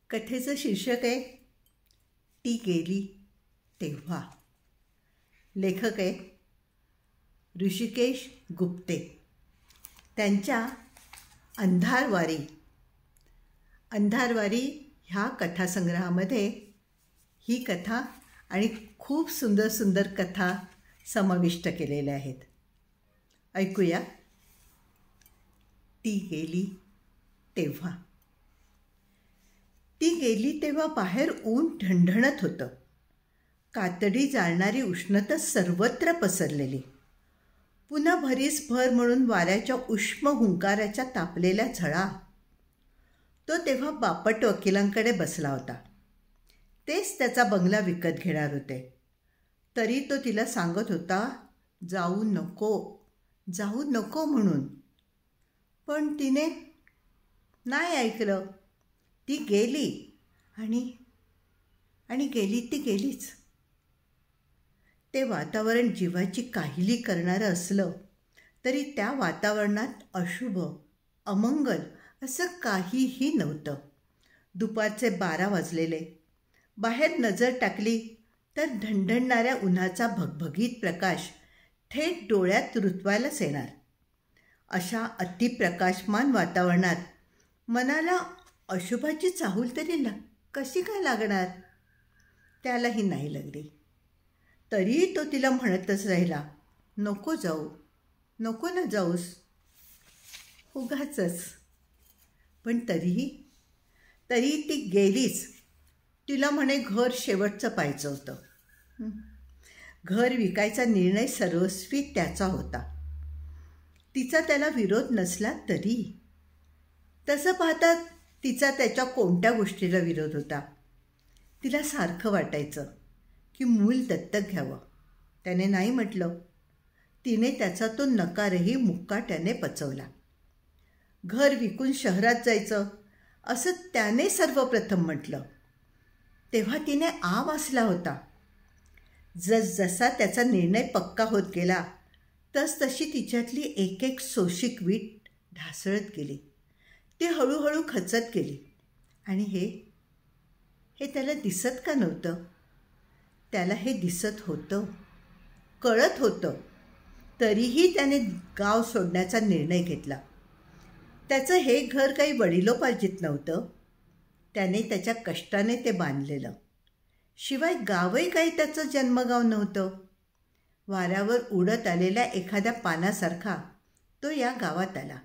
कथेचं शीर्षक आहे ती गेली तेव्हा. लेखक आहे ऋषिकेश गुप्ते. त्यांच्या अंधारवारी ह्या कथासंग्रहामध्ये ही कथा आणि खूप सुंदर सुंदर कथा समाविष्ट केलेल्या आहेत. ऐकूया ती गेली तेव्हा. ती गेली तेव्हा बाहेर ऊन ढणढणत होतं. कातडी जाळणारी उष्णता सर्वत्र पसरलेली. पुन्हा भरीसभर म्हणून वाऱ्याच्या उष्म हुंकाराच्या तापलेल्या झळा. तो तेव्हा बापट वकिलांकडे बसला होता. तेच त्याचा बंगला विकत घेणार होते. तरी तो तिला सांगत होता जाऊ नको म्हणून. पण तिने नाही ऐकलं. ती गेली आणि गेली ती गेलीच. ते वातावरण जीवाची काहिली करणारं असलं तरी त्या वातावरणात अशुभ अमंगल असं काहीही नव्हतं. दुपारचे 12 वाजलेले. बाहेर नजर टाकली तर ढणढणणाऱ्या उन्हाचा भगभगीत प्रकाश थेट डोळ्यात रुतवायलाच येणार. अशा अतिप्रकाशमान वातावरणात मनाला अशुभाची चाहूल तरी कशी काय लागणार? त्यालाही नाही लागली. तरी तो तिला म्हणतच राहिला, नको ना जाऊस उगाचच. पण तरी ती गेलीच. तिला म्हणे घर शेवटचं पाहायचं होतं. घर विकायचा निर्णय सर्वस्वी त्याचा होता. तिचा त्याला विरोध नसला तरी. तसं पाहता तिचा त्याच्या कोणत्या गोष्टीला विरोध होता? तिला सारखं वाटायचं की मूल दत्तक घ्यावं. त्याने नाही म्हटलं. तिने त्याचा तो नकारही मुकाट्याने पचवला. घर विकून शहरात जायचं असं त्याने सर्वप्रथम म्हटलं. तेव्हा तिने आ वासला होता. जसा त्याचा निर्णय पक्का होत गेला तशी तिच्यातली एक सोशिक वीट ढासळत गेली. ती हळूहळू खचत गेली. आणि हे त्याला दिसत का नव्हतं? त्याला हे दिसत होतं, कळत होतं. तरीही त्याने गाव सोडण्याचा निर्णय घेतला. त्याचं हे घर काही वडिलोपार्जित नव्हतं. त्याने त्याच्या कष्टाने ते बांधलेलं. शिवाय गावही काही त्याचं जन्मगाव नव्हतं. वाऱ्यावर उडत आलेल्या एखाद्या पानासारखा तो या गावात आला.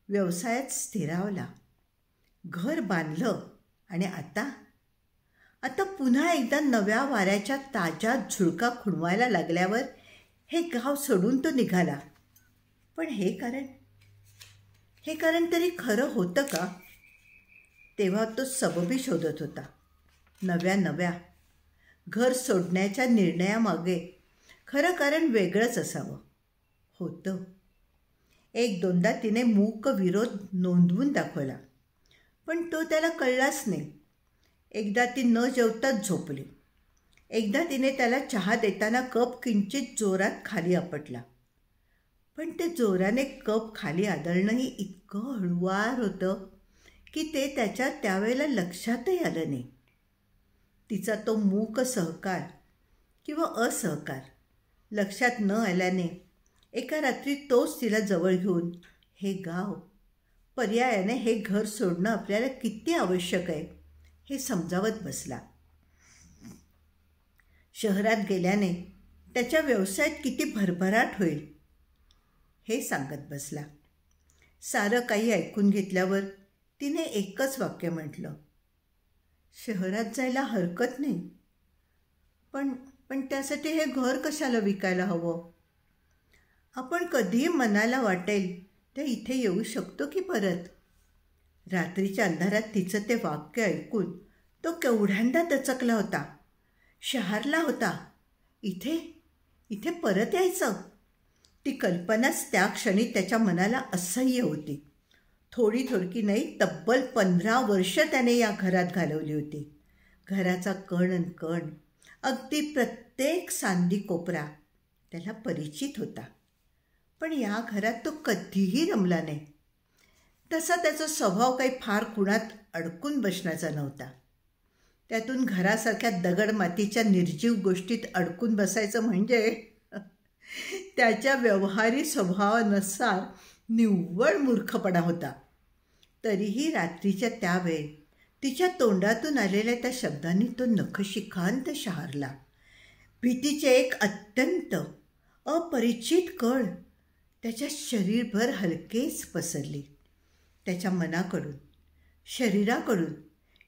व्यवसायात स्थिरावला. घर बांधलं आणि आता पुन्हा एकदा नव्या वाऱ्याच्या ताज्या झुळका खुणवायला लागल्यावर हे गाव सोडून तो निघाला. पण हे कारण तरी खरं होतं का? तेव्हा तो सबबी शोधत होता. नव्या घर सोडण्याच्या निर्णयामागे खरं कारण वेगळंच असावं. होतं. 1-2दा तिने मूक विरोध नोंदवून दाखवला. पण तो त्याला कळलाच नाही. एकदा ती न जेवताच झोपली. एकदा तिने त्याला चहा देताना कप किंचित जोरात खाली आपटला. पण ते जोराने कप खाली आदळणंही इतकं हळुवार होतं की ते त्याच्या त्यावेळेला लक्षातही आलं नाही. तिचा तो मूक सहकार किंवा असहकार लक्षात न आल्याने एका रात्री तोच तिला जवळ घेऊन हे गाव, पर्यायाने हे घर सोडणं आपल्याला किती आवश्यक आहे हे समजावत बसला. शहरात गेल्याने त्याच्या व्यवसायात किती भरभराट होईल हे सांगत बसला. सारं काही ऐकून घेतल्यावर तिने एकच वाक्य म्हटलं, शहरात जायला हरकत नाही. पण त्यासाठी हे घर कशाला विकायला हवं? आपण कधीही मनाला वाटेल ते इथे येऊ शकतो की परत? रात्रीच्या अंधारात तिचं ते वाक्य ऐकून तो केवढ्यांदा दचकला होता. शहरला होता. इथे परत यायचं? ती कल्पनाच त्या क्षणी त्याच्या मनाला असह्य होती. थोडकी नाही, तब्बल 15 वर्ष त्याने या घरात घालवली होती. घराचा कण अगदी प्रत्येक सांदी कोपरा त्याला परिचित होता. पण या घरात तो कधीही रमला नाही. तसा त्याचा स्वभाव काही फार कुणात अडकून बसण्याचा नव्हता. त्यातून घरासारख्या दगड मातीच्या निर्जीव गोष्टीत अडकून बसायचं म्हणजे त्याच्या व्यवहारी स्वभावानुसार निव्वळ मूर्खपणा होता. तरीही रात्रीच्या त्यावेळी तिच्या तोंडातून आलेल्या त्या शब्दांनी तो नखशिखांत शहारला. भीतीचे एक अत्यंत अपरिचित कळ त्याच्या शरीरभर हलकेच पसरली. त्याच्या मनाकडून, शरीराकडून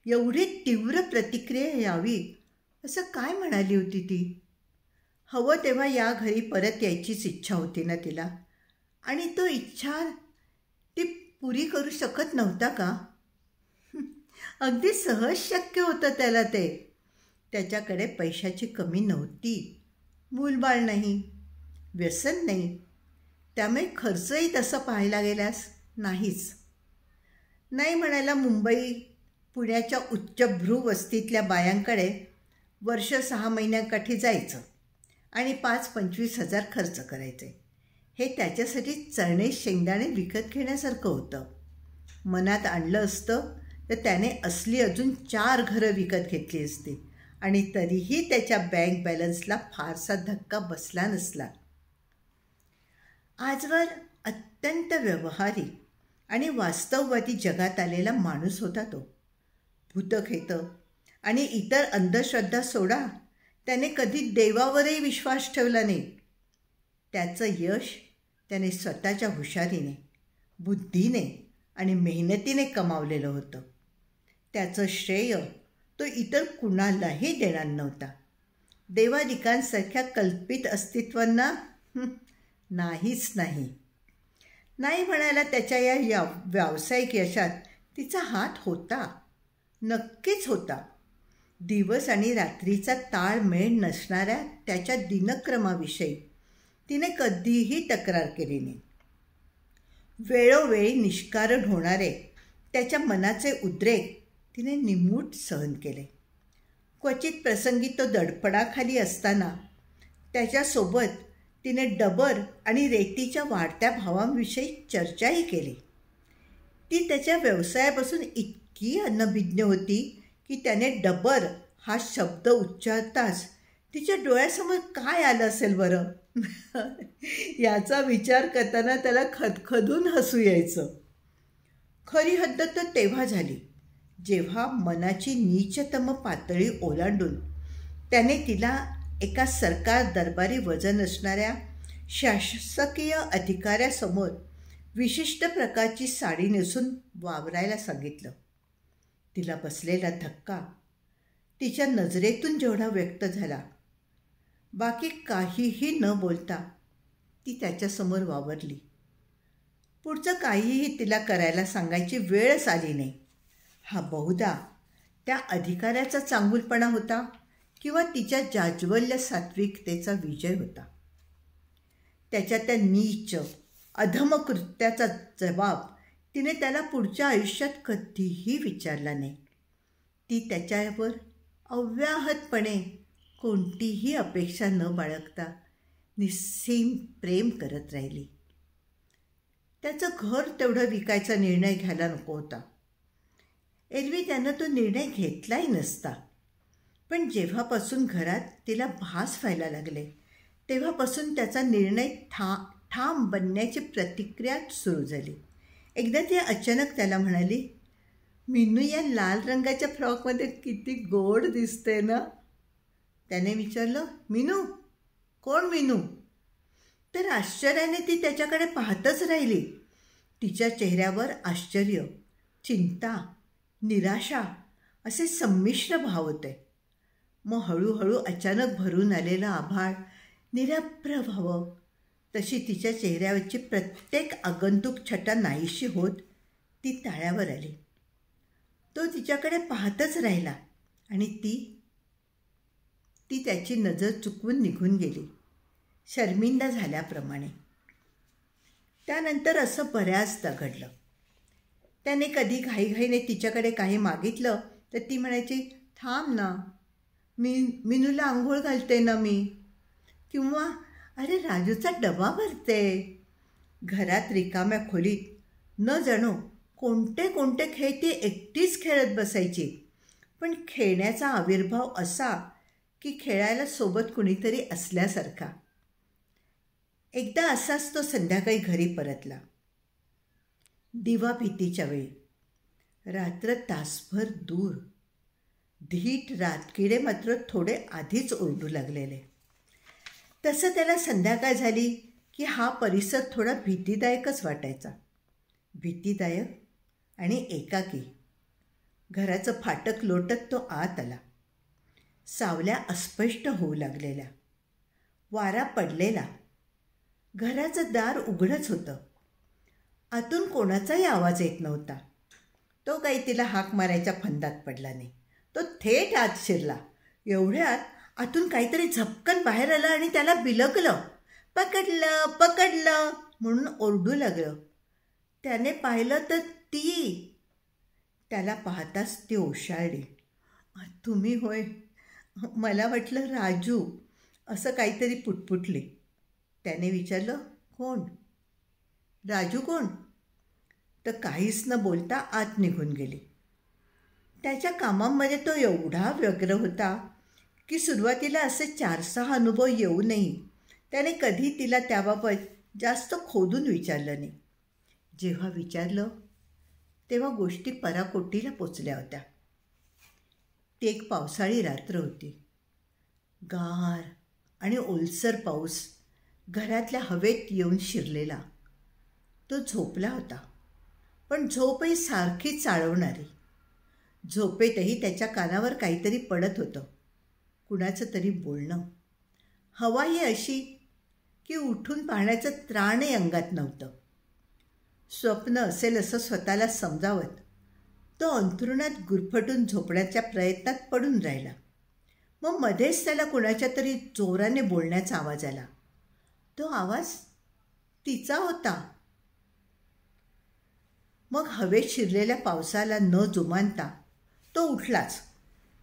एवढी तीव्र प्रतिक्रिया यावी असं काय म्हणाली होती ती? हवं तेव्हा या घरी परत यायचीच इच्छा होती ना तिला, आणि तो इच्छा ती पुरी करू शकत नव्हता का? अगदी सहज शक्य होतं त्याला ते. त्याच्याकडे पैशाची कमी नव्हती, मूलबाळ नाही, व्यसन नाही, त्यामुळे खर्चही तसं पाहायला गेल्यास नाहीच. नाही म्हणायला मुंबई पुण्याच्या उच्चभ्रू वस्तीतल्या बायांकडे वर्ष 6 महिन्यांकाठी जायचं आणि 5-25 हजार खर्च करायचे. हे त्याच्यासाठी चणे शेंगदाणे विकत घेण्यासारखं होतं. मनात आणलं असतं तर त्याने असली अजून 4 घरं विकत घेतली असती आणि तरीही त्याच्या बँक बॅलन्सला फारसा धक्का बसला नसला. आजवर अत्यंत व्यवहारिक आणि वास्तववादी जगात आलेला माणूस होता तो. भूतखेतं आणि इतर अंधश्रद्धा सोडा, त्याने कधी देवावरही विश्वास ठेवला नाही. त्याचं यश त्याने स्वतःच्या हुशारीने, बुद्धीने आणि मेहनतीने कमावलेलं होतं. त्याचं श्रेय तो इतर कुणालाही देणार नव्हता. देवादिकांसारख्या कल्पित अस्तित्वांना नाहीच नाही. नाही म्हणायला त्याच्या या व्यावसायिक यशात तिचा हात होता, नक्कीच होता. दिवस आणि रात्रीचा ताळमेळ नसणाऱ्या त्याच्या दिनक्रमाविषयी तिने कधीही तक्रार केली नाही. वेळोवेळी निष्कारण होणारे त्याच्या मनाचे उद्रेक तिने निमूट सहन केले. क्वचित प्रसंगी तो दडपणाखाली असताना त्याच्यासोबत तिने डबर आणि रेतीच्या वाढत्या भावांविषयी चर्चाही केली. ती त्याच्या व्यवसायापासून इतकी अनभिज्ञ होती की त्याने डबर हा शब्द उच्चारताच तिच्या डोळ्यासमोर काय आलं असेल बरं याचा विचार करताना त्याला खदखदून हसू यायचं. खरी हद्द तर तेव्हा झाली जेव्हा मनाची नीचतम पातळी ओलांडून त्याने तिला एका सरकार दरबारी वजन असणाऱ्या शासकीय अधिकाऱ्यासमोर विशिष्ट प्रकारची साडी नेसून वावरायला सांगितलं. तिला बसलेला धक्का तिच्या नजरेतून जेवढा व्यक्त झाला, बाकी काहीही न बोलता ती त्याच्यासमोर वावरली. पुढचं काहीही तिला करायला सांगायची वेळच आली नाही. हा बहुधा त्या अधिकाऱ्याचा चांगुलपणा होता किंवा तिच्या जाज्वल्य सात्विकतेचा विजय होता. त्याच्या त्या नीच अधमकृत्याचा जबाब तिने त्याला पुढच्या आयुष्यात कधीही विचारला नाही. ती त्याच्यावर अव्याहतपणे कोणतीही अपेक्षा न बाळगता निस्सीम प्रेम करत राहिली. त्याचं घर तेवढं विकायचा निर्णय घ्यायला नको होता. एरवी त्यानं तो निर्णय घेतलाही नसता. पण जेव्हापासून घरात तिला भास व्हायला लागले तेव्हापासून त्याचा निर्णय ठाम बनण्याची प्रतिक्रिया सुरू झाली. एकदा ती अचानक त्याला म्हणाली, मीनू या लाल रंगाच्या फ्रॉकमध्ये किती गोड दिसते ना. त्याने विचारलं, मीनू? कोण मीनू? तर आश्चर्याने ती त्याच्याकडे पाहतच राहिली. तिच्या चेहऱ्यावर आश्चर्य, चिंता, निराशा असे संमिश्र भाव होते. मग हळूहळू अचानक भरून आलेलं आभाळ निरभ्र व्हावं तशी तिच्या चेहऱ्यावरची प्रत्येक आगंतुक छटा नाहीशी होत ती ताळ्यावर आली. तो तिच्याकडे पाहतच राहिला आणि ती त्याची नजर चुकवून निघून गेली, शर्मिंदा झाल्याप्रमाणे. त्यानंतर असं बऱ्याचदा घडलं. त्याने कधी घाईघाईने तिच्याकडे काही मागितलं तर ती म्हणायची, थांब ना, मीनूला आंघोळ घालते ना मी, किंवा अरे राजूचा डबा भरते. घरात रिकाम्या खोलीत न जाणो कोणते कोणते खेळ ती एकटीच खेळत बसायची. पण खेळण्याचा आविर्भाव असा की खेळायला सोबत कुणीतरी असल्यासारखा. एकदा असाच तो संध्याकाळी घरी परतला. दिवा भीतीच्या वेळी. रात्र तासभर दूर. धीट रातकिडे मात्र थोडे आधीच ओरडू लागलेले. तसं त्याला संध्याकाळ झाली की हा परिसर थोडा भीतीदायकच वाटायचा. भीतीदायक आणि एकाकी. घराचं फाटक लोटत तो आत आला. सावल्या अस्पष्ट होऊ लागलेल्या. वारा पडलेला. घराचं दार उघडच होतं. आतून कोणाचाही आवाज येत नव्हता. तो काही तिला हाक मारायच्या फंदात पडला नाही. तो थेट आत शिरला. एवढ्यात आतून काहीतरी झपकन बाहेर आलं आणि त्याला बिलगलं. पकडलं पकडलं म्हणून ओरडू लागलं. त्याने पाहिलं तर ती. त्याला पाहताच ती ओशाळली. तुम्ही होय. मला वाटलं राजू, असं काहीतरी पुटपुटले. त्याने विचारलं, कोण? राजू कोण? तर काहीच न बोलता आत निघून गेली. त्याच्या कामामध्ये तो एवढा व्यग्र होता की सुरुवातीला असे 4-6 अनुभव येऊनही त्याने कधी तिला त्याबाबत जास्त खोदून विचारलं नाही. जेव्हा विचारलं तेव्हा गोष्टी पराकोटीला पोचल्या होत्या. ती एक पावसाळी रात्र होती. गार आणि ओलसर पाऊस घरातल्या हवेत येऊन शिरलेला. तो झोपला होता, पण झोपही सारखी चाळवणारी. झोपेतही त्याच्या कानावर काहीतरी पडत होतं. कुणाचं तरी बोलणं. हवाही अशी की उठून पाहण्याचं त्राणही अंगात नव्हतं. स्वप्न असेल असं स्वतःला समजावत तो अंथरुणात गुरफटून झोपण्याच्या प्रयत्नात पडून राहिला. मग मध्येच त्याला कुणाच्या तरी जोराने बोलण्याचा आवाज आला. तो आवाज तिचा होता. मग हवेत शिरलेल्या पावसाला न जुमानता तो उठलाच.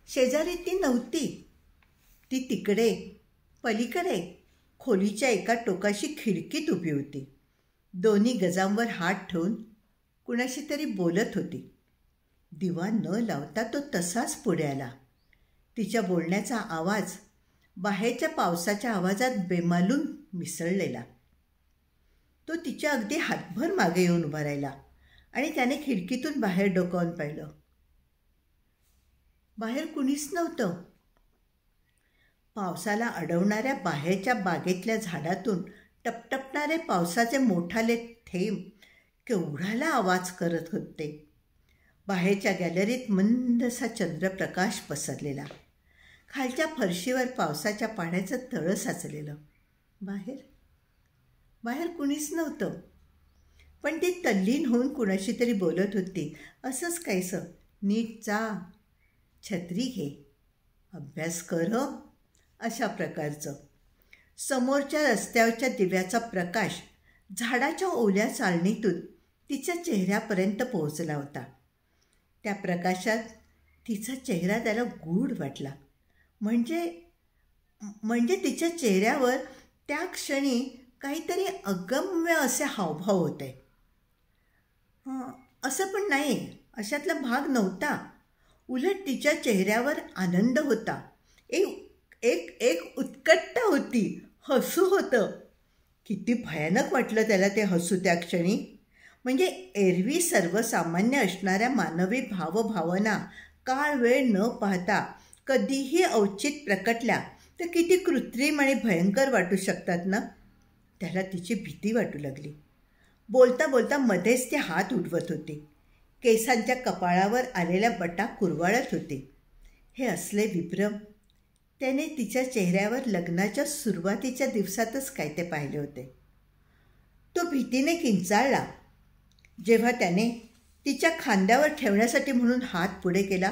शेजारी ती नव्हती. ती तिकडे पलीकडे खोलीच्या एका टोकाशी खिडकीत उभी होती. दोन्ही गजांवर हात ठेवून कुणाशी तरी बोलत होती. दिवा न लावता तो तसाच पुढे आला. तिच्या बोलण्याचा आवाज बाहेरच्या पावसाच्या आवाजात बेमालून मिसळलेला. तो तिच्या अगदी हातभर मागे येऊन उभा राहिला आणि त्याने खिडकीतून बाहेर डोकावून पाहिलं. बाहेर कुणीच नव्हतं. पावसाला अडवणाऱ्या बाहेरच्या बागेतल्या झाडातून टपटपणारे पावसाचे मोठाले थेंब केवढ्याला आवाज करत होते. बाहेरच्या गॅलरीत मंदसा चंद्रप्रकाश पसरलेला. खालच्या फरशीवर पावसाच्या पाण्याचं तळं साचलेलं. बाहेर कुणीच नव्हतं. पण ती तल्लीन होऊन कुणाशी तरी बोलत होती. असंच काहीसं, नीट जा, छत्री घे, अभ्यास कर, अशा प्रकारचं. समोरच्या रस्त्यावरच्या दिव्याचा प्रकाश झाडाच्या ओल्या चाळणीतून तिच्या चेहऱ्यापर्यंत पोहोचला होता. त्या प्रकाशात तिचा चेहरा त्याला गूढ वाटला. म्हणजे तिच्या चेहऱ्यावर त्या क्षणी काहीतरी अगम्य असे हावभाव होते. असं पण नाही, अशातला भाग नव्हता. उलट तिच्या चेहऱ्यावर आनंद होता. एक उत्कटता होती. हसू होतं. किती भयानक वाटलं त्याला ते हसू त्या क्षणी. म्हणजे एरवी सर्वसामान्य असणाऱ्या मानवी भावभावना काळ वेळ न पाहता कधीही अवचित प्रकटल्या तर किती कृत्रिम आणि भयंकर वाटू शकतात ना. त्याला तिची भीती वाटू लागली. बोलता बोलता मध्येच ती हात उडवत होती. केसांच्या कपाळावर आलेल्या बटा कुरवाळत होते. हे असले विभ्रम त्याने तिच्या चेहऱ्यावर लग्नाच्या सुरुवातीच्या दिवसातच काय ते पाहिले होते. तो भीतीने किंचाळला जेव्हा त्याने तिच्या खांद्यावर ठेवण्यासाठी म्हणून हात पुढे केला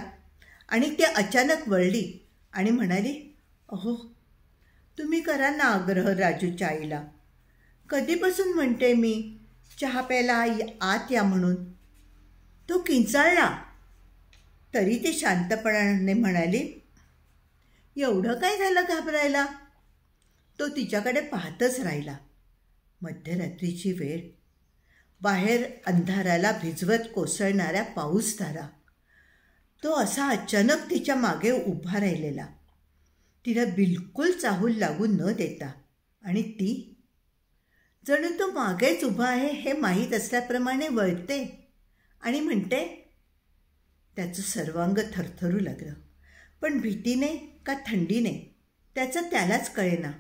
आणि ती अचानक वळली आणि म्हणाली, अहो, तुम्ही करा ना आग्रह राजूच्या आईला. कधीपासून म्हणते मी चहा प्यायला आत या म्हणून. तो किंचाळला. तरी ती शांतपणाने म्हणाली, एवढं काय झालं घाबरायला. तो तिच्याकडे पाहतच राहिला. मध्यरात्रीची वेळ. बाहेर अंधाराला भिजवत कोसळणाऱ्या पाऊसधारा. तो असा अचानक तिच्या मागे उभा राहिलेला, तिला बिलकुल चाहूल लागू न देता. आणि ती जणू तो मागेच उभा आहे हे माहीत असल्याप्रमाणे वळते आणि म्हणते. त्याचं सर्वांग थरथरू लागलं, पण भीतीने का थंडीने त्याचं त्यालाच कळेना.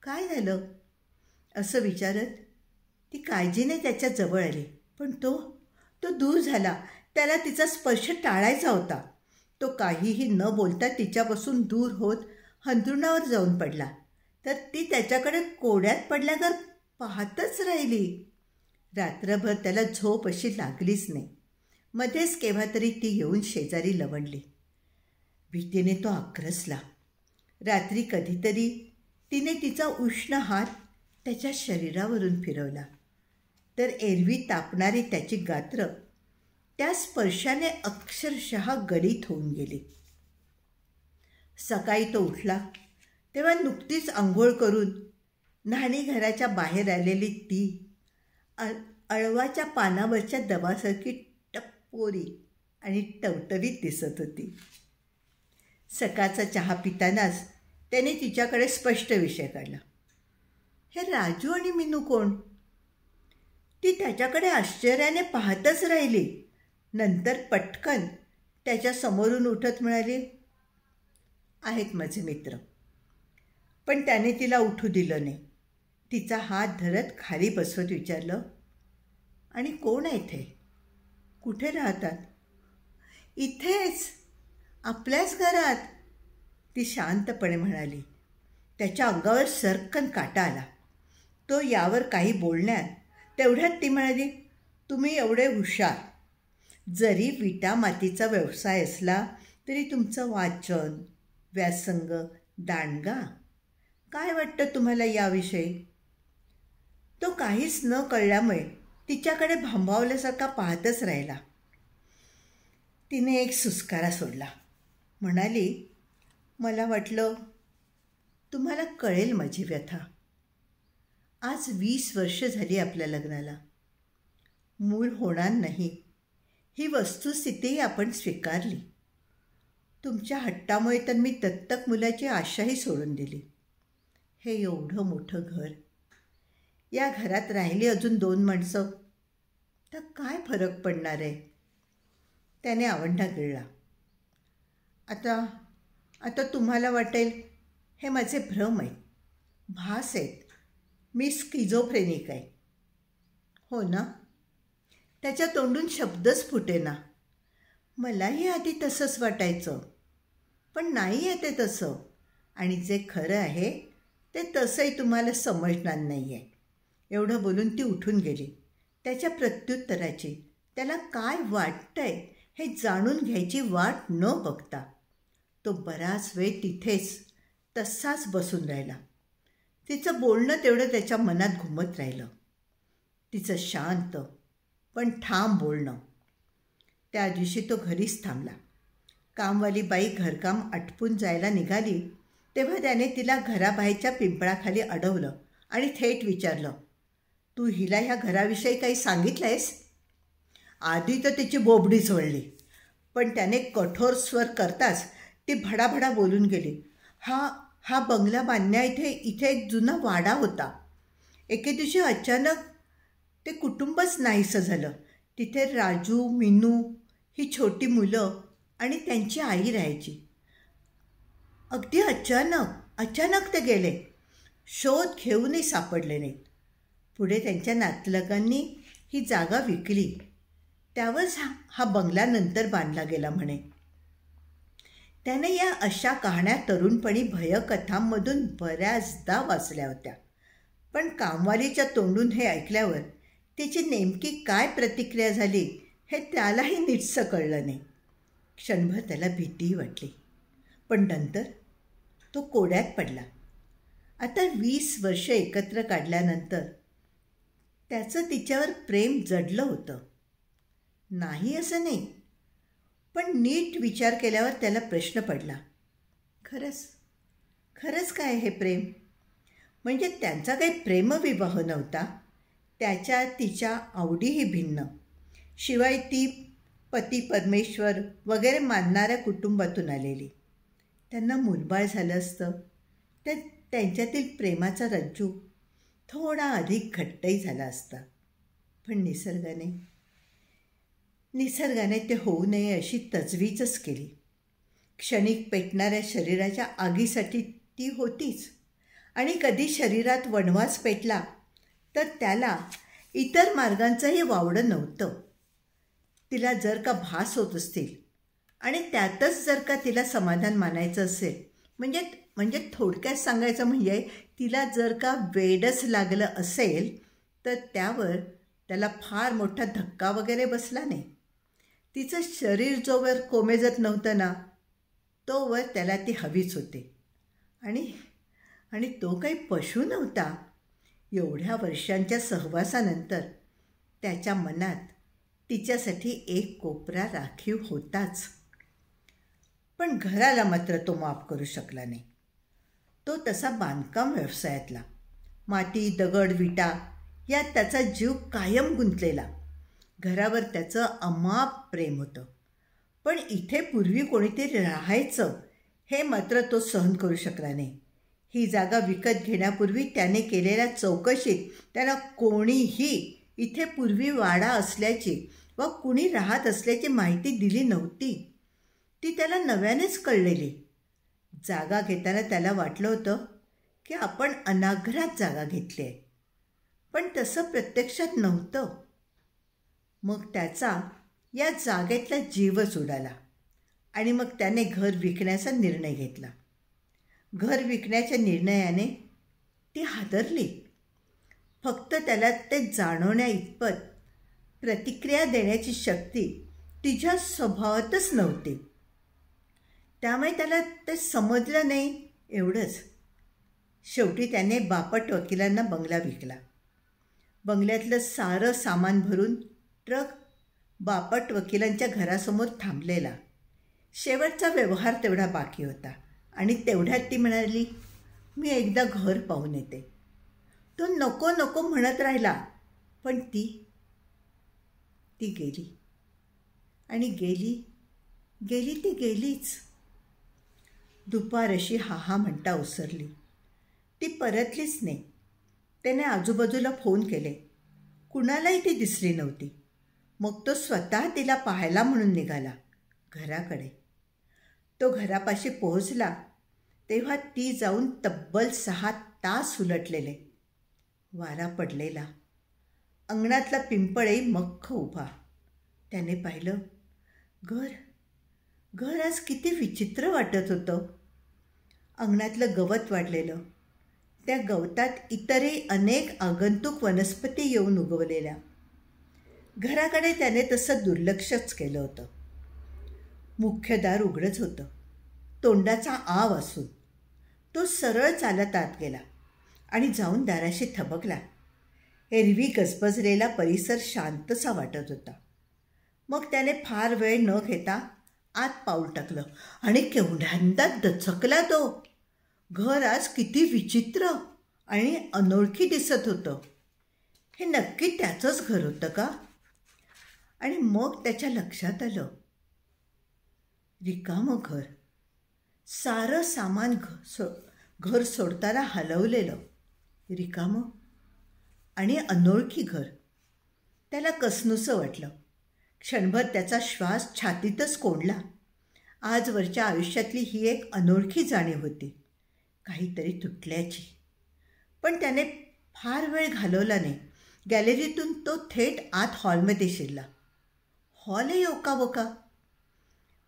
काय झालं असं विचारत ती काळजीने त्याच्या जवळ आली, पण तो दूर झाला. त्याला तिचा स्पर्श टाळायचा होता. तो काहीही न बोलता तिच्यापासून दूर होत अंथरुणावर जाऊन पडला, तर ती त्याच्याकडे कोड्यात पडल्यावर पाहतच राहिली. रात्रभर त्याला झोप अशी लागलीच नाही. मध्येच केव्हा तरी ती येऊन शेजारी लवणली. भीतीने तो आक्रसला. रात्री कधीतरी तिने तिचा उष्ण हात त्याच्या शरीरावरून फिरवला, तर एरवी तापणारी त्याची गात्र त्या स्पर्शाने अक्षरशः गलित होऊन गेली. सकाळी तो उठला तेव्हा नुकतीच आंघोळ करून न्हाणीघराच्या बाहेर आलेली ती अळवाच्या पानावरच्या दवासारखी टप्पोरी आणि टवटवीत दिसत होती. सकाळचा चहा पितानाच त्याने तिच्याकडे स्पष्ट विषय काढला. हे राजू आणि मीनू कोण? ती त्याच्याकडे आश्चर्याने पाहतच राहिली. नंतर पटकन त्याच्या समोरून उठत म्हणाली, आहेत माझे मित्र. पण त्याने तिला उठू दिलं नाही. तिचा हात धरत खाली बसवत विचारलं, आणि कोण आहे ते? कुठे राहतात? इथेच, आपल्याच घरात, ती शांतपणे म्हणाली. त्याच्या अंगावर सर्रकन काटा आला. तो यावर काही बोलण्यात तेवढ्यात ती म्हणाली, तुम्ही एवढे हुशार. जरी विटा मातीचा व्यवसाय असला तरी तुमचं वाचन, व्यासंग, दांडगा, काय वाटतं तुम्हाला याविषयी? तो काहीच न कळल्यामुळे तिच्याकडे भांबावल्यासारखा पाहतच राहिला. तिने एक सुस्कारा सोडला. म्हणाली, मला वाटलं तुम्हाला कळेल माझी व्यथा. आज 20 वर्ष झाली आपल्या लग्नाला. मूल होणार नाही ही वस्तुस्थिती आपण स्वीकारली. तुमच्या हट्टामुळे तर मी दत्तक मुलाची आशाही सोडून दिली. हे एवढं मोठं घर, या घरात राहिली अजून 2 माणसं, तर काय फरक पडणार आहे? त्याने आवंढा गिळला. आता तुम्हाला वाटेल हे माझे भ्रम आहेत, भास आहेत. मी स्किझोफ्रेनिक आहे. हो ना? त्याच्या तोंडून शब्दच फुटेना. मलाही आधी तसंच वाटायचं, पण नाही आहे ते तसं. आणि जे खरं आहे ते तसंही तुम्हाला समजणार नाही आहे. एवढं बोलून ती उठून गेली. त्याच्या प्रत्युत्तराची त्याला काय वाटतंय हे जाणून घ्यायची वाट न बघता तो बराच वेळ तिथेच तसाच बसून राहिला. तिचं बोलणं तेवढं त्याच्या मनात घुमत राहिलं. तिचं शांत पण ठाम बोलणं. त्या दिवशी तो घरीच थांबला. कामवाली बाई घरकाम आटपून जायला निघाली तेव्हा त्याने तिला घराबाहेरच्या पिंपळाखाली अडवलं आणि थेट विचारलं, तू हिला ह्या घराविषयी काही सांगितलं आहेस? आधी तर तिची बोबडीच वळली, पण त्याने कठोर स्वर करताच ती भडाभडा बोलून गेली. हा बंगला बांधण्या इथे एक जुना वाडा होता. एके दिवशी अचानक ते कुटुंबच नाहीसं झालं. तिथे राजू, मीनू ही छोटी मुलं आणि त्यांची आई राहायची. अगदी अचानक ते गेले. शोध घेऊनही सापडले नाहीत. पुढे त्यांच्या नातलगांनी ही जागा विकली. त्यावरच हा बंगला नंतर बांधला गेला म्हणे. त्याने या अशा कहाण्या तरुणपणी भयकथांमधून बऱ्याचदा वाचल्या होत्या. पण कामवालीच्या तोंडून हे ऐकल्यावर तिची नेमकी काय प्रतिक्रिया झाली हे त्यालाही नीटसं कळलं नाही. क्षणभर त्याला भीतीही वाटली, पण नंतर तो कोड्यात पडला. आता 20 वर्ष एकत्र काढल्यानंतर त्याचं तिच्यावर प्रेम जडलं होतं. नाही असं नाही, पण नीट विचार केल्यावर त्याला प्रश्न पडला, खरंच काय हे प्रेम? म्हणजे त्यांचा काही प्रेमविवाह नव्हता, त्याच्या तिच्या आवडीही भिन्न. शिवाय ती पती परमेश्वर वगैरे मानणाऱ्या कुटुंबातून आलेली. त्यांना मूलबाळ झालं असतं तर त्यांच्यातील प्रेमाचा रज्जू थोडा अधिक घट्टही झाला असता. पण निसर्गाने ते होऊ नये अशी तजवीजच केली. क्षणिक पेटणाऱ्या शरीराच्या आगीसाठी ती होतीच, आणि कधी शरीरात वणवास पेटला तर त्याला इतर मार्गांचंही वावडं नव्हतं. तिला जर का भास होत असतील आणि त्यातच जर का तिला समाधान मानायचं असेल, म्हणजे थोडक्यात सांगायचं म्हणजे तिला जर का वेडच लागलं असेल तर त्याला फार मोठा धक्का वगैरे बसला नाही. तिचं शरीर जोवर कोमेजत नव्हतं ना तोवर त्याला ती हवीच होती. आणि तो काही पशु नव्हता. एवढ्या वर्षांच्या सहवासानंतर त्याच्या मनात तिच्यासाठी एक कोपरा राखीव होताच. पण घराला मात्र तो माफ करू शकला नाही. तो तसा बांधकाम व्यवसायातला. माती, दगड, विटा यात त्याचा जीव कायम गुंतलेला. घरावर त्याचं अमाप प्रेम होतं. पण इथे पूर्वी कोणीतरी राहायचं हे मात्र तो सहन करू शकला नाही. ही जागा विकत घेण्यापूर्वी त्याने केलेल्या चौकशीत त्याला कोणीही इथे पूर्वी वाडा असल्याची व कुणी राहत असल्याची माहिती दिली नव्हती. ती त्याला नव्यानेच कळलेली. जागा घेताना त्याला वाटलं होतं की आपण अनाघ्रात जागा घेतली आहे, पण तसं प्रत्यक्षात नव्हतं. मग त्याचा या जागेतला जीवच उडाला आणि मग त्याने घर विकण्याचा निर्णय घेतला. घर विकण्याच्या निर्णयाने ती हादरली. फक्त त्याला ते जाणवण्या इतपत प्रतिक्रिया देण्याची शक्ती तिच्या स्वभावातच नव्हती. त्यामुळे त्याला ते समजलं नाही एवढंच. शेवटी त्याने बापट वकिलांना बंगला विकला. बंगल्यातलं सारं सामान भरून ट्रक बापट वकिलांच्या घरासमोर थांबलेला. शेवटचा व्यवहार तेवढा बाकी होता आणि तेवढ्यात ती म्हणाली, मी एकदा घर पाहून येते. तो नको नको म्हणत राहिला, पण ती गेली. आणि गेली ती गेलीच. दुपार अशी हा म्हणता उसरली. ती परतलीच नाही. त्याने आजूबाजूला फोन केले. कुणालाही ती दिसली नव्हती. मग तो स्वतः तिला पाहायला म्हणून निघाला घराकडे. तो घरापाशी पोहोचला तेव्हा ती जाऊन तब्बल 6 तास उलटलेले. वारा पडलेला. अंगणातला पिंपळही मख्ख उभा. त्याने पाहिलं, घर आज किती विचित्र वाटत होतं. अंगणातलं गवत वाढलेलं. त्या गवतात इतरही अनेक आगंतुक वनस्पती येऊन उगवलेल्या. घराकडे त्याने तसं दुर्लक्षच केलं होतं. मुख्य दार उघडच होतं. तोंडाचा आव असून तो सरळ चालत आत गेला आणि जाऊन दाराशी थबकला. एरवी गजबजलेला परिसर शांतसा वाटत होता. मग त्याने फार वेळ न घेता आत पाऊल टाकलं आणि केवढ्यांदा दचकला तो. घर आज किती विचित्र आणि अनोळखी दिसत होतं. हे नक्की त्याचंच घर होतं का? आणि मग त्याच्या लक्षात आलं, रिकामं घर. सारं सामान घर सोडताना हलवलेलं. रिकामं आणि अनोळखी घर. त्याला कसनुसं वाटलं. क्षणभर त्याचा श्वास छातीतच कोंडला. आजवरच्या आयुष्यातली ही एक अनोळखी जाणीव होती, काहीतरी तुटल्याची. पण त्याने फार वेळ घालवला नाही. गॅलरीतून तो थेट आत हॉलमध्ये शिरला. हॉलही ओकाबोका.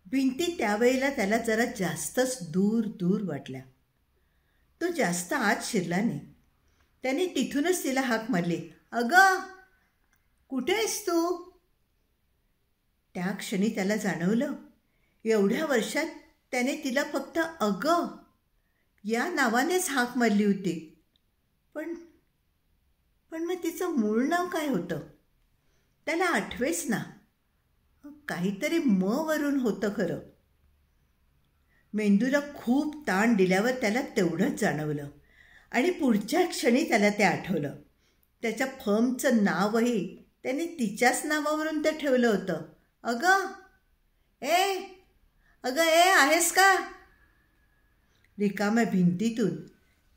भिंती त्यावेळेला त्याला जरा जास्तच दूर वाटल्या. तो जास्त आत शिरला नाही. त्याने तिथूनच तिला हाक मारली, अगं कुठे आहेस तू? त्या क्षणी त्याला जाणवलं, एवढ्या वर्षात त्याने तिला फक्त अगं या नावानेच हाक मारली होती. पण मग तिचं मूळ नाव काय होतं? त्याला आठवेच ना. काहीतरी म वरून होतं खरं. मेंदूला खूप ताण दिल्यावर त्याला तेवढंच जाणवलं आणि पुढच्या क्षणी त्याला ते आठवलं. त्याच्या फर्मचं नावही त्याने तिच्याच नावावरून ते ठेवलं होतं. अगं ए अगं ए आहेस का? रिकाम्या भिंतीतून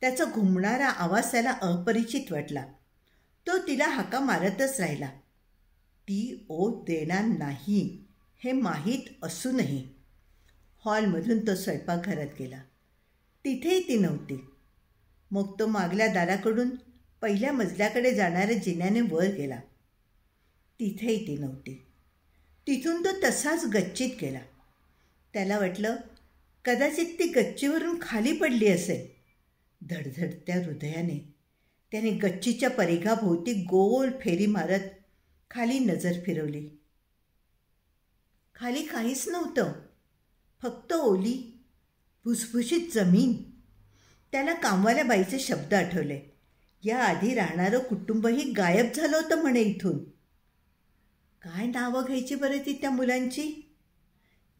त्याचा घुमणारा आवाज त्याला अपरिचित वाटला. तो तिला हाका मारतच राहिला. ती ओढ देणार नाही हे माहीत असूनही. हॉलमधून तो स्वयंपाकघरात गेला. तिथेही ती नव्हती. मग तो मागल्या दाराकडून पहिल्या मजल्याकडे जाणाऱ्या जिन्याने वर गेला. तिथेही ती नव्हती. तिथून तो तसाच गच्चीत गेला. त्याला वाटलं कदाचित ती गच्चीवरून खाली पडली असेल. धडधडत्या हृदयाने त्याने गच्चीच्या परिघाभोवती गोल फेरी मारत खाली नजर फिरवली. खाली काहीच नव्हतं, फक्त ओली भुसभुशीत जमीन. त्याला कामवाल्या बाईचे शब्द आठवले. याआधी राहणारं कुटुंबही गायब झालं होतं म्हणे इथून. काय नावं घ्यायची बरं ती त्या मुलांची?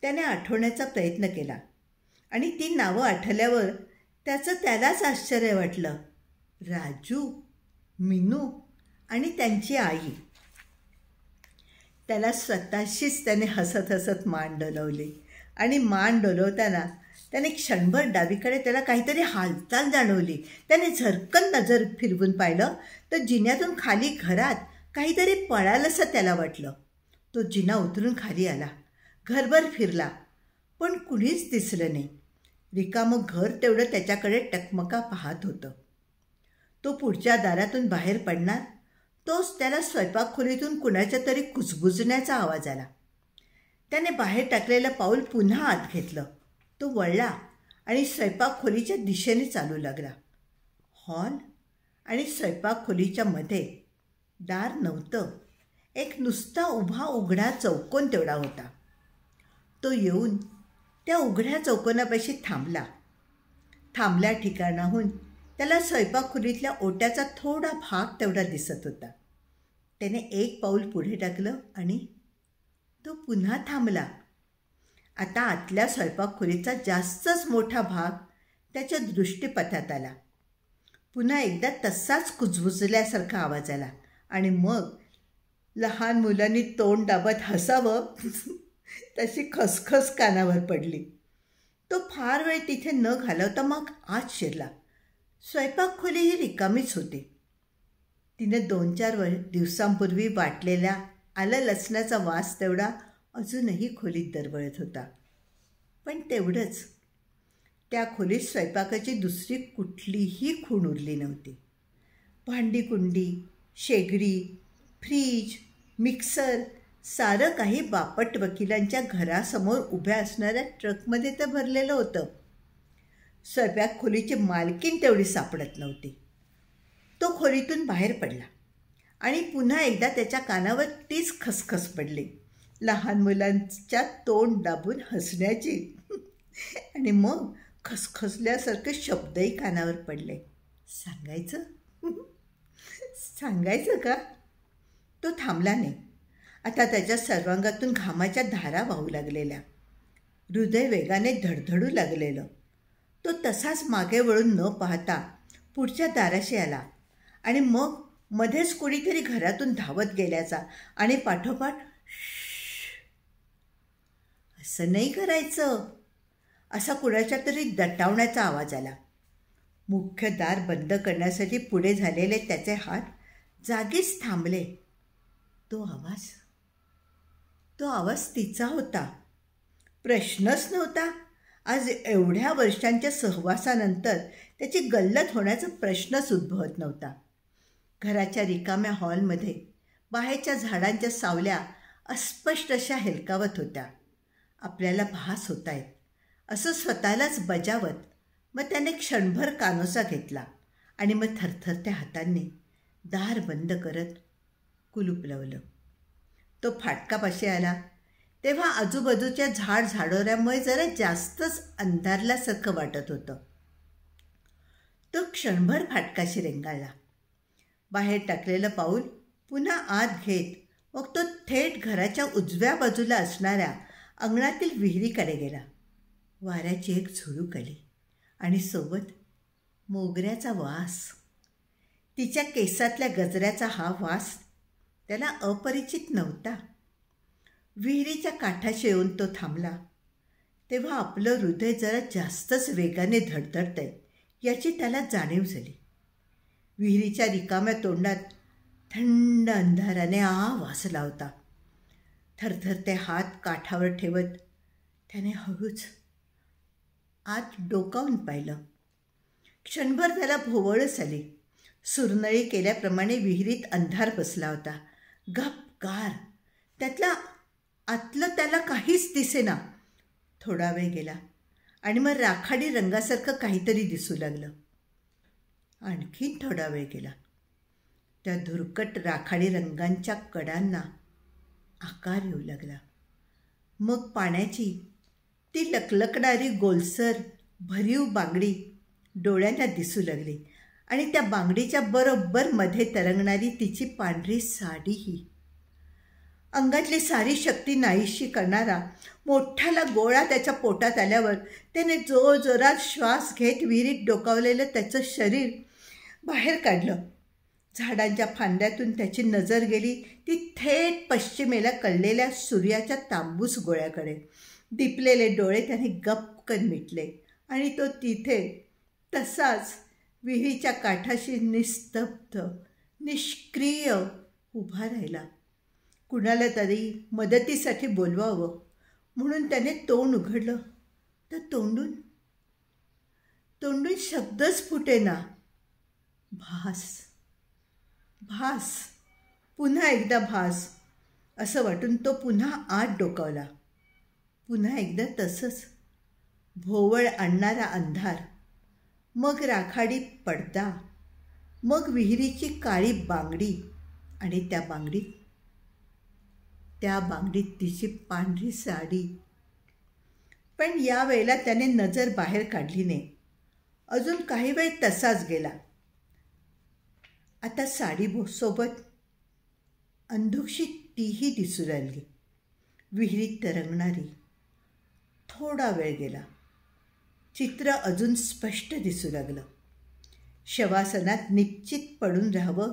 त्याने आठवण्याचा प्रयत्न केला आणि ती नावं आठवल्यावर त्याचं त्यालाच आश्चर्य वाटलं. राजू, मीनू आणि त्यांची आई. त्याला स्वतःशीच त्याने हसत हसत मान डोलवली आणि मान डोलवताना त्याने क्षणभर डावीकडे त्याला काहीतरी हालचाल जाणवली. त्याने झरकन नजर फिरवून पाहिलं तर जिन्यातून खाली घरात काहीतरी पळालंसं त्याला वाटलं. तो जिना उतरून खाली आला. घरभर फिरला पण कुणीच दिसलं नाही. रिकामं घर तेवढं त्याच्याकडे टकमका पाहत होतं. तो पुढच्या दारातून बाहेर पडणार तोच त्याला स्वयंपाकखोलीतून कुणाच्या तरी कुजबुजण्याचा आवाज आला. त्याने बाहेर टाकलेलं पाऊल पुन्हा आत घेतलं. तो वळला आणि स्वयंपाकखोलीच्या दिशेने चालू लागला. हॉल आणि स्वयंपाकखोलीच्या मध्ये दार नव्हतं. एक नुसता उभा उघडा चौकोन तेवढा होता. तो येऊन त्या उघड्या चौकोनापाशी थांबला. थांबल्या ठिकाणाहून त्याला स्वयंपाकखोलीतल्या ओट्याचा थोडा भाग तेवढा दिसत होता. त्याने एक पाऊल पुढे टाकलं आणि तो पुन्हा थांबला. आता आतल्या स्वयंपाकखोलीचा जास्तच मोठा भाग त्याच्या दृष्टीपथात आला. पुन्हा एकदा तसाच कुजबुजल्यासारखा आवाज आला आणि मग लहान मुलांनी तोंड दाबत हसावं तशी खसखस कानावर पडली. तो फार वेळ तिथे न घालवता मग आत शिरला. स्वयंपाकखोली ही रिकामीच होती. तिने 2-4 दिवसांपूर्वी वाटलेला आलं लसणाचा वास तेवढा अजूनही खोलीत दरवळत होता. पण तेवढंच. त्या खोलीत स्वयंपाकाची दुसरी कुठलीही खूण उरली नव्हती. भांडीकुंडी, शेगडी, फ्रीज, मिक्सर सारं काही बापट वकिलांच्या घरासमोर उभ्या असणाऱ्या ट्रकमध्ये तर भरलेलं होतं. स्वयंपाकखोलीची मालकीण तेवढी सापडत नव्हती. तो खोलीतून बाहेर पडला आणि पुन्हा एकदा त्याच्या कानावर तीच खसखस पडली. लहान मुलांच्या तोंड दाबून हसण्याची. आणि मग खसखसल्यासारखे शब्दही कानावर पडले. सांगायचं सांगायचं का? तो थांबला नाही. आता त्याच्या सर्वांगातून घामाच्या धारा वाहू लागलेल्या. हृदय वेगाने धडधडू लागलेलं. तो तसाच मागे वळून न पाहता पुढच्या दाराशी आला आणि मग मध्येच कुणीतरी घरातून धावत गेल्याचा आणि पाठोपाठ असं नाही करायचं असा कुणाच्या तरी दटावण्याचा आवाज आला. मुख्य दार बंद करण्यासाठी पुढे झालेले त्याचे हात जागीच थांबले. तो आवाज तिचा होता. प्रश्नच नव्हता. आज एवढ्या वर्षांच्या सहवासानंतर त्याची गल्लत होण्याचा प्रश्नच उद्भवत नव्हता. घराच्या रिकाम्या हॉलमध्ये बाहेरच्या झाडांच्या सावल्या अस्पष्ट अशा हेलकावत होत्या. आपल्याला भास होत आहेत असं स्वतःलाच बजावत मग त्याने क्षणभर कानोसा घेतला आणि मग थरथरत्या हातांनी दार बंद करत कुलूप लावलं. तो फाटकापाशी आला तेव्हा आजूबाजूच्या झाडोऱ्यामुळे जरा जास्तच अंधारल्यासारखं वाटत होतं. तो क्षणभर फाटकाशी रेंगाळला. बाहेर टाकलेलं पाऊल पुन्हा आत घेत मग तो थेट घराच्या उजव्या बाजूला असणाऱ्या अंगणातील विहिरीकडे गेला. वाऱ्याची एक झुळूक आली आणि सोबत मोगऱ्याचा वास. तिच्या केसातल्या गजऱ्याचा हा वास त्याला अपरिचित नव्हता. विहिरीच्या काठाशी येऊन तो थांबला तेव्हा आपलं हृदय जरा जास्तच वेगाने धडधडतंय याची त्याला जाणीव झाली. विहिरीच्या रिकाम्या तोंडात थंड अंधाराने वासला होता. थरथरते हात काठावर ठेवत त्याने हळूच आत डोकावून पाहिलं. क्षणभर त्याला भोवळच आली. सुरनळी केल्याप्रमाणे विहिरीत अंधार बसला होता. गपगार. त्यातला आतलं त्याला काहीच दिसेना. थोडा वेळ गेला आणि मग राखाडी रंगासारखं काहीतरी दिसू लागलं. आणखीन थोडा वेळ गेला. त्या धुरकट राखाडी रंगांच्या कडांना आकार येऊ लागला. मग पाण्याची ती लकलकणारी गोलसर भरीव बांगडी डोळ्यांना दिसू लागली आणि त्या बांगडीच्या बरोबर मध्ये तरंगणारी तिची पांढरी साडीही. अंगातली सारी शक्ती नाहीशी करणारा मोठाला गोळा त्याच्या पोटात आल्यावर त्याने जोरजोरात श्वास घेत विहिरीत डोकावलेलं त्याचं शरीर बाहेर काढलं. झाडांच्या फांद्यातून त्याची नजर गेली ती थेट पश्चिमेला कळलेल्या सूर्याच्या तांबूस गोळ्याकडे. दिपलेले डोळे त्याने गपकन मिटले आणि तो तिथे तसाच विहिरीच्या काठाशी निस्तब्ध निष्क्रिय उभा राहिला. कुणाला तरी मदतीसाठी बोलवावं म्हणून त्याने तोंड उघडलं तर तोंडून शब्दच फुटेना. भास भास पुन्हा एकदा भास असं वाटून तो पुन्हा आत डोकावला. पुन्हा एकदा तसंच भोवळ आणणारा अंधार, मग राखाडी पडदा, मग विहिरीची काळी बांगडी आणि त्या बांगडीत तिची पांढरी साडी. पण यावेळेला त्याने नजर बाहेर काढली नाही. अजून काही वेळ तसाच गेला. आता साडीसोबत अंधुकशी तीही दिसू लागली, विहिरीत तरंगणारी. थोडा वेळ गेला. चित्र अजून स्पष्ट दिसू लागलं. शवासनात निश्चित पडून राहावं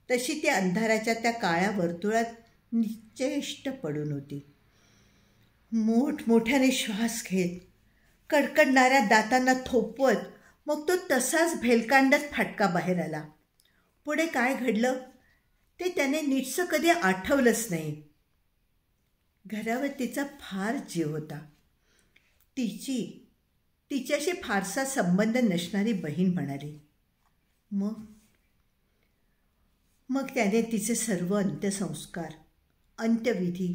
तशी ती अंधाराच्या त्या काळ्या वर्तुळात निश्चेष्ट पडून होती. मोठमोठ्याने श्वास घेत कडकडणाऱ्या दातांना थोपवत मग तो तसाच भेलकांडत फाटका बाहेर आला. पुढे काय घडलं ते त्याने नीटसं कधी आठवलंच नाही. घरावर तिचा फार जीव होता. तिच्याशी फारसा संबंध नसणारी बहीण म्हणाली. मग त्याने तिचे सर्व अंत्यसंस्कार अंत्यविधी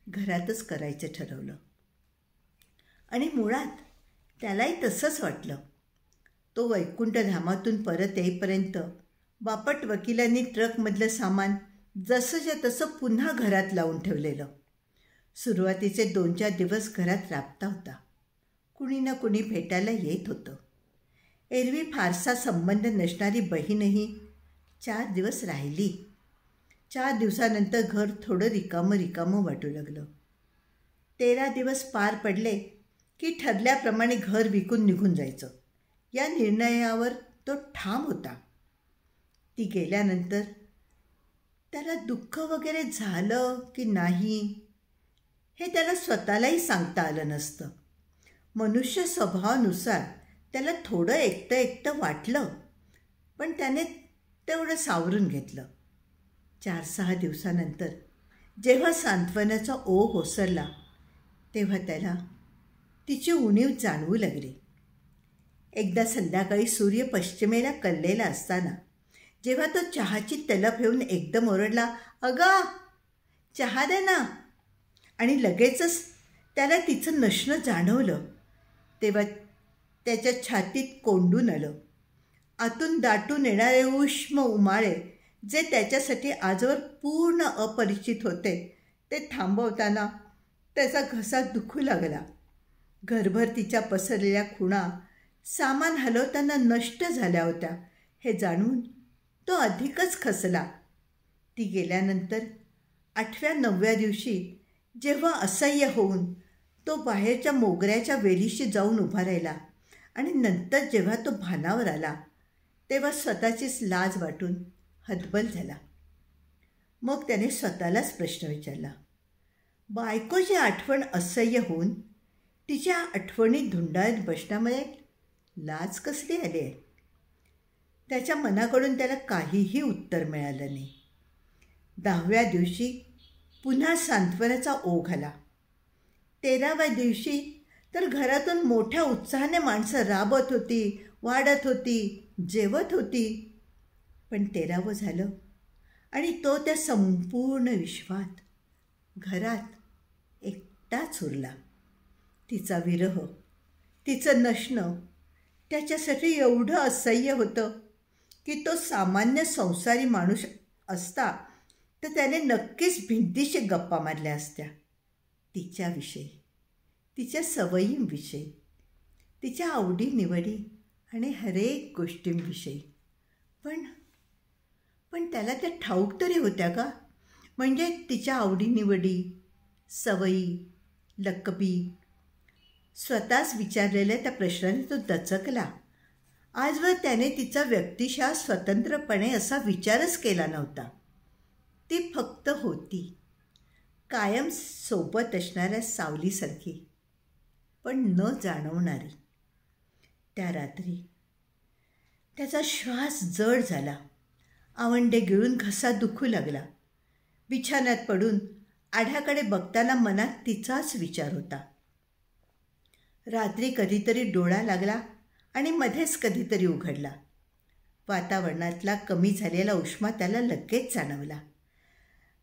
घरातच करायचं ठरवलं. आणि मुळात त्यालाही तसंच वाटलं. तो वैकुंठधामातून परत येईपर्यंत बापट वकिलांनी ट्रकमधलं सामान जसंच्या तसं पुन्हा घरात लावून ठेवलेलं. सुरुवातीचे 2-4 दिवस घरात राबता होता. कुणी ना कुणी भेटायला येत होतं. एरवी फारसा संबंध नसणारी बहीणही 4 दिवस राहिली. 4 दिवसानंतर घर थोडं रिकामं वाटू लागलं. 13 दिवस पार पडले की ठरल्याप्रमाणे घर विकून निघून जायचं या निर्णयावर तो ठाम होता. ती गेल्यानंतर त्याला दुःख वगैरे झालं की नाही हे त्याला स्वतःलाही सांगता आलं नसतं. मनुष्य स्वभावानुसार त्याला थोडं एकटं वाटलं, पण त्याने तेवढं सावरून घेतलं. 4-6 दिवसानंतर जेव्हा सांत्वनाचा ओघ ओसरला तेव्हा त्याला तिची उणीव जाणवू लागली. एकदा संध्याकाळी सूर्य पश्चिमेला कललेला असताना जेव्हा तो चहाची तलप घेऊन एकदम ओरडला, "अगं, चहा दे ना," आणि लगेचच त्याला तिचं नसणं जाणवलं तेव्हा त्याच्या छातीत कोंडून आलं. आतून दाटून येणारे उष्म उमाळे जे त्याच्यासाठी आजवर पूर्ण अपरिचित होते ते थांबवताना त्याचा घसा दुखू लागला. घरभर तिच्या पसरलेल्या खुणा सामान हलवताना नष्ट झाल्या होत्या हे जाणून तो अधिकच खचला. ती गेल्यानंतर 8व्या-9व्या दिवशी जेव्हा असह्य होऊन तो बाहेरच्या मोगऱ्याच्या वेलीशी जाऊन उभा राहिला आणि नंतर जेव्हा तो भानावर आला तेव्हा स्वतःचीच लाज वाटून हतबल झाला. मग त्याने स्वतःलाच प्रश्न विचारला, बायकोची आठवण असह्य होऊन तिच्या आठवणीत धुंडाळत बसण्यामध्ये लाज कसली आली आहे? त्याच्या मनाकडून त्याला काहीही उत्तर मिळालं नाही. 10व्या दिवशी पुन्हा सांत्वनाचा ओघ आला. 13व्या दिवशी तर घरातून मोठ्या उत्साहाने माणसं राबत होती, वाढत होती, जेवत होती. पण 13वं झालं आणि तो त्या संपूर्ण विश्वात, घरात एकटाच उरला. तिचा विरह, तिचं नसणं त्याच्यासाठी एवढं असह्य होतं की तो सामान्य संसारी माणूस असता तर त्याने नक्कीच भिंतीशी गप्पा मारल्या असत्या. तिच्याविषयी, तिच्या सवयींविषयी, तिच्या आवडीनिवडी आणि हरेक गोष्टींविषयी. पण त्याला त्या ठाऊक तरी होत्या का? म्हणजे तिच्या आवडीनिवडी, सवयी, लकबी. स्वतःच विचारलेल्या त्या प्रश्नाने तो दचकला. आजवर त्याने तिचा व्यक्तिशः स्वतंत्रपणे असा विचारच केला नव्हता. ती फक्त होती, कायम सोबत असणाऱ्या सावलीसारखी, पण न जाणवणारी. त्या रात्री त्याचा श्वास जड झाला. आवंडे गिळून घसा दुखू लागला. बिछाण्यात पडून आढ्याकडे बघताना मनात तिचाच विचार होता. रात्री कधीतरी डोळा लागला आणि मध्येच कधीतरी उघडला. वातावरणातला कमी झालेला उष्मा त्याला लगेच जाणवला.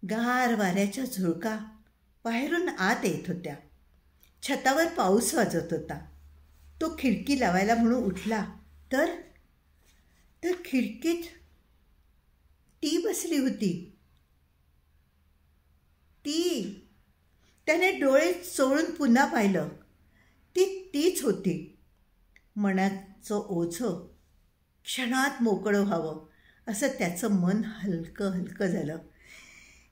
गार वाऱ्याच्या झुळका बाहेरून आत येत होत्या. छतावर पाऊस वाजत होता. तो खिडकी लावायला म्हणून उठला तर खिडकीत ती बसली होती. त्याने डोळे चोळून पुन्हा पाहिलं. तीच होती. मनाचं ओझं क्षणात मोकळं व्हावं असं त्याचं मन हलकं हलकं झालं.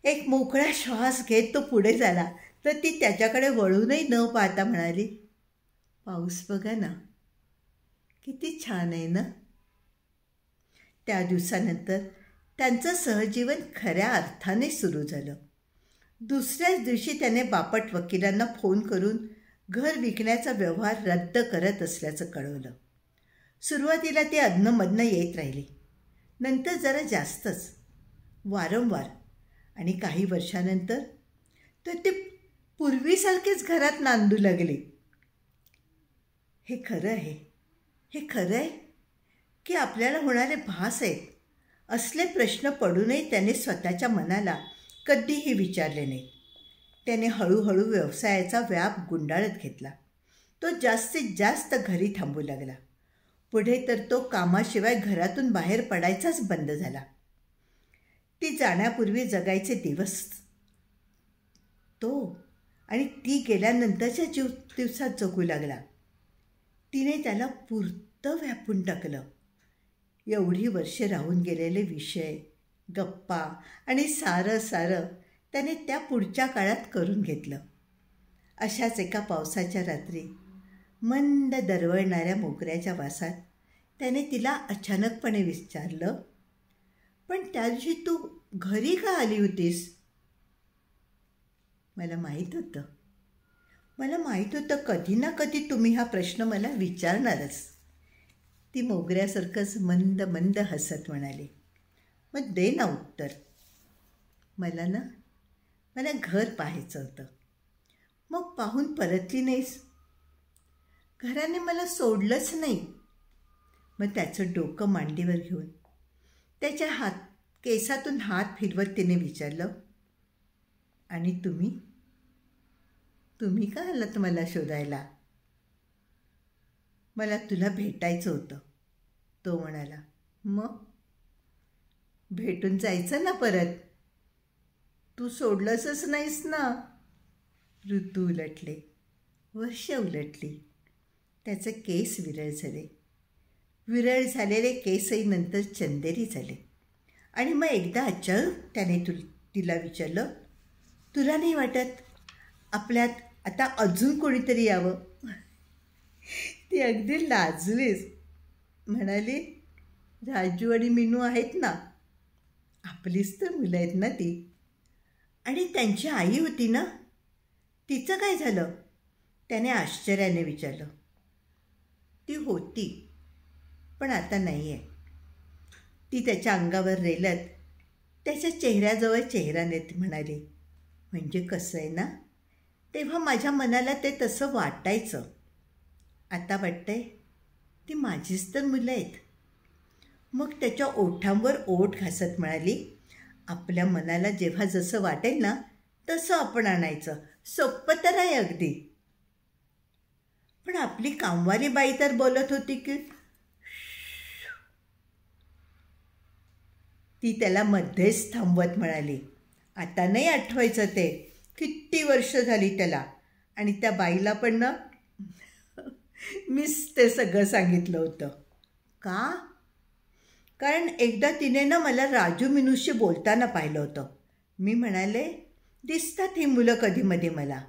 एक मोकळा श्वास घेत तो पुढे झाला तर ती त्याच्याकडे वळूनही न पाहता म्हणाली, पाऊस बघा ना, किती छान आहे ना. त्या दिवसानंतर त्यांचं सहजीवन खऱ्या अर्थाने सुरू झालं. दुसऱ्याच दिवशी त्याने बापट वकिलांना फोन करून घर विकण्याचा व्यवहार रद्द करत असल्याचं कळवलं. सुरुवातीला ती अधनंमधनं येत राहिली. नंतर जरा जास्तच, वारंवार. आणि काही वर्षानंतर तर ते पूर्वीसारखेच घरात नांदू लागले. हे खरं आहे की आपल्याला होणारे भास आहेत असले प्रश्न पडूनही त्याने स्वतःच्या मनाला कधीही विचारले नाही. त्याने हळूहळू व्यवसायाचा व्याप गुंडाळत घेतला. तो जास्तीत जास्त घरी थांबू लागला. पुढे तर तो कामाशिवाय घरातून बाहेर पडायचाच बंद झाला. ती जाण्यापूर्वी जगायचे दिवस तो आणि ती गेल्यानंतरच्या दिवसात जगू लागला. तिने त्याला पुरतं व्यापून टाकलं. एवढी वर्षे राहून गेलेले विषय, गप्पा आणि सारं त्याने त्या पुढच्या काळात करून घेतलं. अशाच एका पावसाच्या रात्री मंद दरवळणाऱ्या मोगऱ्याच्या वासात त्याने तिला अचानकपणे विचारलं, पण त्या दिवशी तू घरी का आली होतीस? मला माहीत होतं कधी ना कधी तुम्ही हा प्रश्न मला विचारणारच. ती मोगऱ्यासारखंच मंद मंद हसत म्हणाली, मग दे ना उत्तर. मला घर पाहायचं होतं. मग पाहून परतली नाहीस? घराने मला सोडलंच नाही. मग त्याचं डोकं मांडीवर घेऊन त्याच्या केसातून हात फिरवत तिने विचारलं, आणि तुम्ही का आलात मला शोधायला? मला तुला भेटायचं होतं, तो म्हणाला. मग भेटून जायचं ना परत. तू सोडलंसच नाहीस ना. ऋतू उलटले, वर्ष उलटली. त्याचे केस विरळ झालेले केसही नंतर चंदेरी झाले. आणि मग एकदा अचानक त्याने तिला विचारलं, तुला नाही वाटत आपल्यात आता अजून कोणीतरी यावं? ती अगदी लाजलीच. म्हणाली, राजू आणि मीनू आहेत ना, आपलीच तर मुलं आहेत ना ती. आणि त्यांची आई होती ना, तिचं काय झालं? त्याने आश्चर्याने विचारलं. ती होती, पण आता नाही आहे. ती त्याच्या अंगावर रेलत त्याच्या चेहऱ्याजवळ चेहरा नेत म्हणाली, म्हणजे कसं आहे ना, तेव्हा माझ्या मनाला ते तसं वाटायचं. आता वाटतंय ती माझीच तर मुलं आहेत. मग त्याच्या ओठांवर ओठ घासत म्हणाली, आपल्या मनाला जेव्हा जसं वाटेल ना तसं आपण आणायचं. सोपं तर आहे अगदी. पण आपली कामवाली बाई तर बोलत होती की, ती त्याला मध्येच थांबवत म्हणाली, आता नाही आठवायचं ते. किती वर्ष झाली त्याला. आणि त्या बाईला पण ना मीच ते सगळं सांगितलं होतं. का? कारण एकदा तिने ना मला राजू मीनूशी बोलताना पाहिलं होतं. मी म्हणाले, दिसतात ही मुलं कधीमध्ये मला.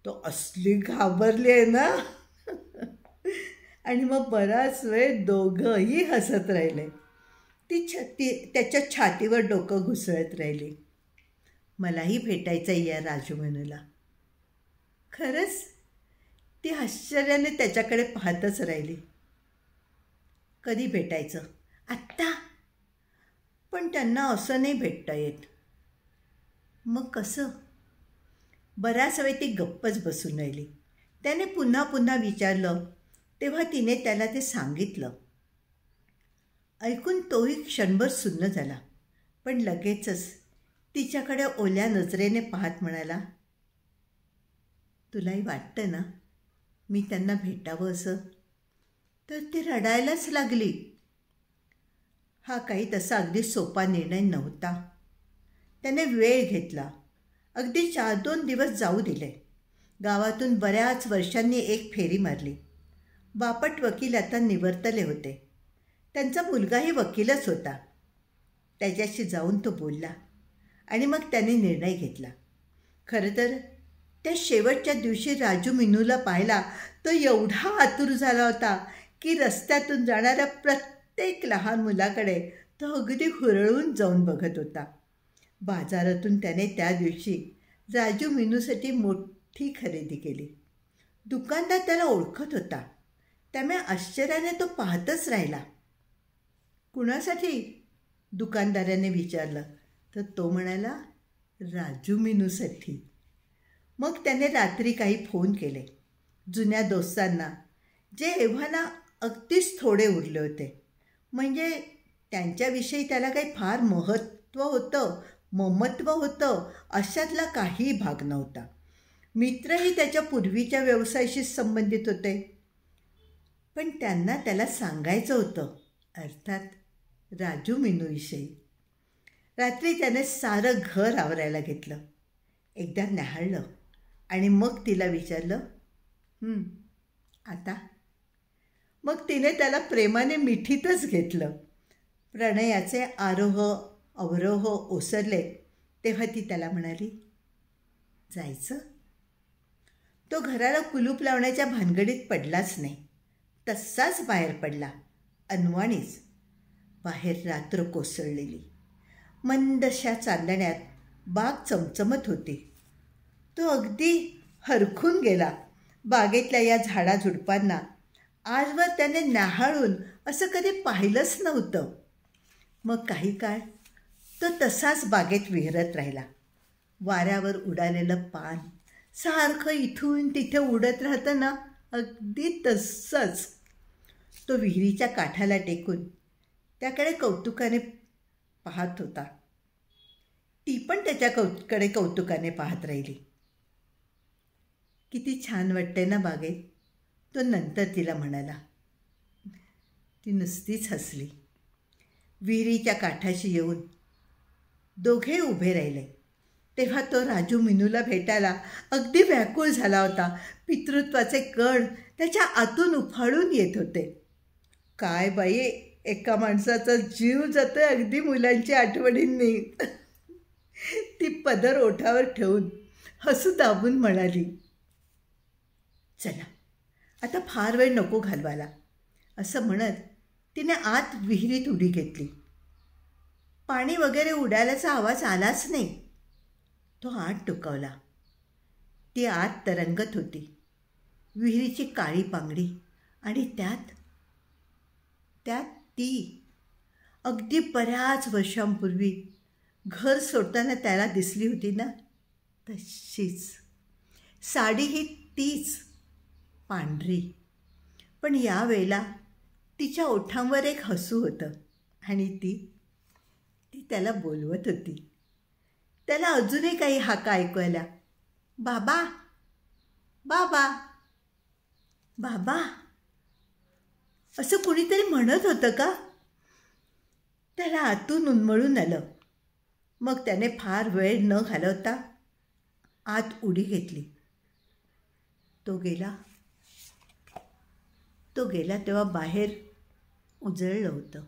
तो असली घाबरली आहे ना. आणि मग बराच वेळ दोघंही हसत राहिले. ती त्याच्या छातीवर डोकं घुसळत राहिली. मलाही भेटायचं आहे या राजू मीनूला. खरंच? ती आश्चर्याने त्याच्याकडे पाहतच राहिली. कधी भेटायचं? आत्ता? पण त्यांना असं नाही भेटता येत. मग कसं? बराच वेळ ती गप्पच बसून राहिली. त्याने पुन्हा पुन्हा विचारलं तेव्हा तिने त्याला ते सांगितलं. ऐकून तोही क्षणभर सुन्न झाला, पण लगेचच तिच्याकडे ओल्या नजरेने पाहत म्हणाला, तुलाही वाटतं ना मी त्यांना भेटावं असं? तर ती रडायलाच लागली. हा काही तसा अगदी सोपा निर्णय नव्हता. त्याने वेळ घेतला. अगदी 4-2 दिवस जाऊ दिले. गावातून बऱ्याच वर्षांनी एक फेरी मारली. बापट वकील आता निवर्तले होते. त्यांचा मुलगाही वकीलच होता. त्याच्याशी जाऊन तो बोलला आणि मग त्याने निर्णय घेतला. खरं तर त्या शेवटच्या दिवशी राजू मीनूला पाहिला तो एवढा आतुर झाला होता की रस्त्यातून जाणाऱ्या प्रत्येक लहान मुलाकडे तो अगदी हुरळून जाऊन बघत होता. बाजारातून त्याने त्या दिवशी राजू मीनूसाठी मोठी खरेदी केली. दुकानदार त्याला ओळखत होता, त्यामुळे आश्चर्याने तो पाहतच राहिला. कुणासाठी? दुकानदाराने विचारलं तर तो म्हणाला, राजू मीनूसाठी. मग त्याने रात्री काही फोन केले जुन्या दोस्तांना, जे एव्हाना अगदीच थोडे उरले होते. म्हणजे त्यांच्याविषयी त्याला काही फार महत्त्व होतं, ममत्व होतं अशातला काही भाग नव्हता. मित्रही त्याच्या पूर्वीच्या व्यवसायाशी संबंधित होते. पण त्यांना त्याला सांगायचं होतं, अर्थात राजू मीनूविषयी. रात्री त्याने सारं घर आवरायला घेतलं, एकदा न्याहाळलं आणि मग तिला विचारलं, आता? मग तिने त्याला प्रेमाने मिठीतच घेतलं. प्रणयाचे आरोह अवरोह ओसरले तेव्हा ती त्याला म्हणाली, जायचं? तो घराला कुलूप लावण्याच्या भानगडीत पडलाच नाही. तसाच बाहेर पडला, अनवाणीच. बाहेर रात्र कोसळलेली. मंदशा चांदण्यात बाग चमचमत होती. तो अगदी हरखून गेला बागेतल्या या झाडाझुडपांना. आजवर त्याने न्याहाळून असं कधी पाहिलंच नव्हतं. मग काही काळ तो तसाच बागेत विहरत राहिला. वाऱ्यावर उडालेलं पान सारखं इथून तिथे उडत राहतं ना, अगदी तसंच. तो विहिरीच्या काठाला टेकून त्याकडे कौतुकाने पाहत होता. ती पण त्याच्याकडे कौतुकाने पाहत राहिली. किती छान वाटते ना बागेत, तो नंतर तिला म्हणाला. ती नुसतीच हसली. विहिरीच्या काठाशी येऊन दोघे उभे राहिले तेव्हा तो राजू मीनूला भेटायला अगदी व्याकुळ झाला होता. पितृत्वाचे कण त्याच्या आतून उफाळून येत होते. काय बाई, एका माणसाचा जीव जातोय अगदी मुलांच्या आठवणींनी. ती पदर ओठावर ठेवून हसू दाबून म्हणाली, चला आता फार वेळ नको घालवायला. असं म्हणत तिने आत विहिरीत उडी घेतली. पाणी वगैरे उडाल्याचा आवाज आलाच नाही. तो आत डोकावला. ती आत तरंगत होती. विहिरीची काळी पांगडी आणि त्यात ती अगदी बऱ्याच वर्षांपूर्वी घर सोडताना त्याला दिसली होती ना, तशीच. साडी ही तीच, पांढरी. पण यावेळेला तिच्या ओठांवर एक हसू होतं आणि ती त्याला बोलवत होती. त्याला अजूनही काही हाका ऐकू आल्या. बाबा, बाबा, बाबा असं कुणीतरी म्हणत होतं का? त्याला आतून उन्मळून आलं. मग त्याने फार वेळ न घालवता आत उडी घेतली. तो गेला तेव्हा बाहेर उजळलं होतं.